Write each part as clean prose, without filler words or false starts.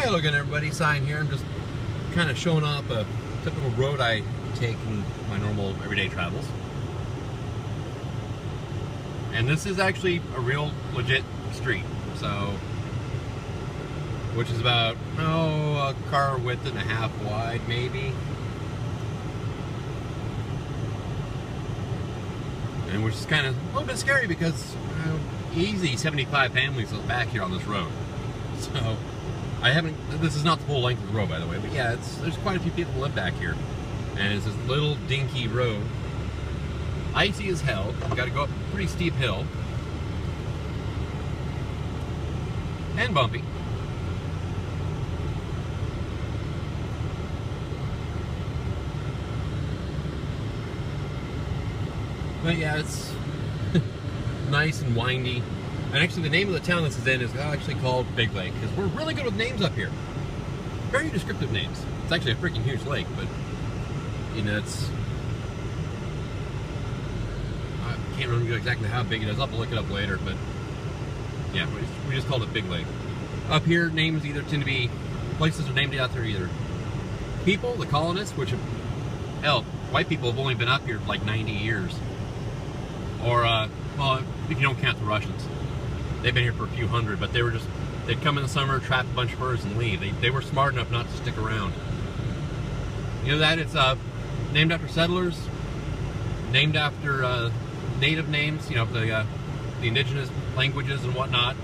Hello again, everybody. Sign here. I'm just kind of showing off a typical road I take in my normal everyday travels. And this is actually a real legit street, so which is about a car width and a half wide, maybe. And which is kind of a little bit scary because easy 75 families are back here on this road. So I haven't. This is not the full length of the road, by the way, but yeah, there's quite a few people who live back here, and it's this little dinky road, icy as hell. You got to go up a pretty steep hill, and bumpy. But yeah, it's nice and windy. And actually, the name of the town this is in is actually called Big Lake, because we're really good with names up here. Very descriptive names. It's actually a freaking huge lake, but you know, it's. I can't remember exactly how big it is. I'll have to look it up later, but yeah, we just called it Big Lake. Up here, names either tend to be places are named after either people, the colonists, which hell, white people have only been up here for like 90 years. Or, well, if you don't count the Russians. They've been here for a few hundred, but they'd come in the summer, trap a bunch of birds, and leave. They were smart enough not to stick around. You know that? It's named after settlers, named after native names, you know, the indigenous languages and whatnot,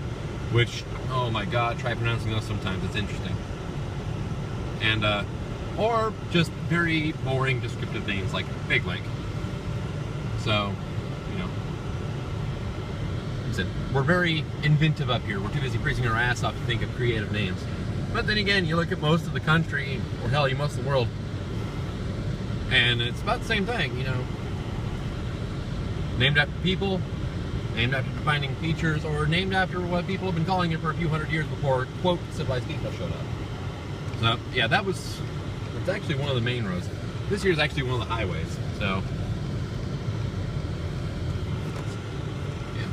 which, oh my god, try pronouncing those sometimes, it's interesting. And, or just very boring descriptive names like Big Lake. So, you know, we're very inventive up here. We're too busy freezing our ass off to think of creative names. But then again, you look at most of the country, or hell, most of the world, and it's about the same thing, you know. Named after people, named after defining features, or named after what people have been calling it for a few hundred years before, quote, civilized people showed up. So, yeah, it's actually one of the main roads. This here is actually one of the highways, so.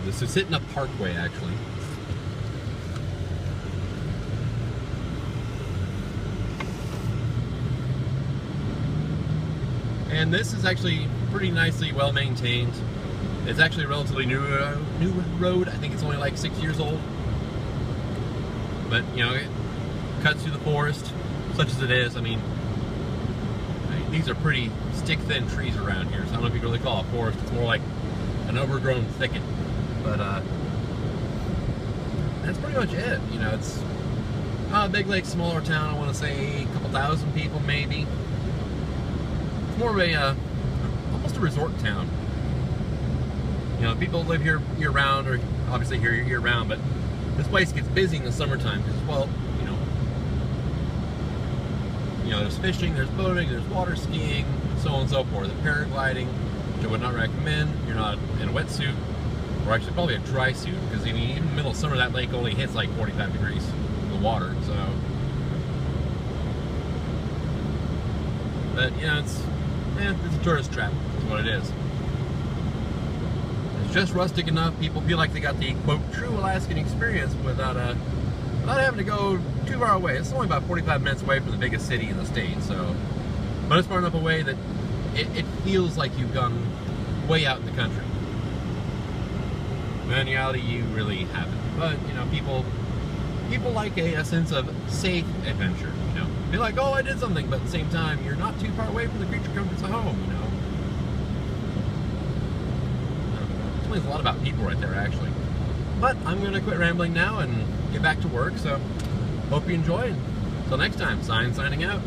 This is sitting up Parkway, actually. And this is actually pretty nicely well maintained. It's actually a relatively new road. I think it's only like 6 years old. But, you know, it cuts through the forest, such as it is. I mean, these are pretty stick-thin trees around here, so I don't know if you can really call it a forest. It's more like an overgrown thicket. But that's pretty much it. You know, it's Big Lake, smaller town. I want to say a couple thousand people, maybe. It's more of a almost a resort town. You know, people live here year-round, or obviously here year-round. But this place gets busy in the summertime because, well, you know, there's fishing, there's boating, there's water skiing, so on and so forth. The paragliding, which I would not recommend. You're not in a wetsuit. Or actually probably a dry suit, because I mean, even in the middle of summer that lake only hits like 45 degrees in the water, so. But, you know, it's a tourist trap, is what it is. It's just rustic enough, people feel like they got the, quote, true Alaskan experience without having to go too far away. It's only about 45 minutes away from the biggest city in the state, so. But it's far enough away that it feels like you've gone way out in the country. In reality, you really haven't. But, you know, people like a sense of safe adventure, you know. They're like, oh, I did something, but at the same time, you're not too far away from the creature comforts of home, you know. It explains a lot about people right there, actually. But I'm going to quit rambling now and get back to work, so hope you enjoyed. Until next time, signing out.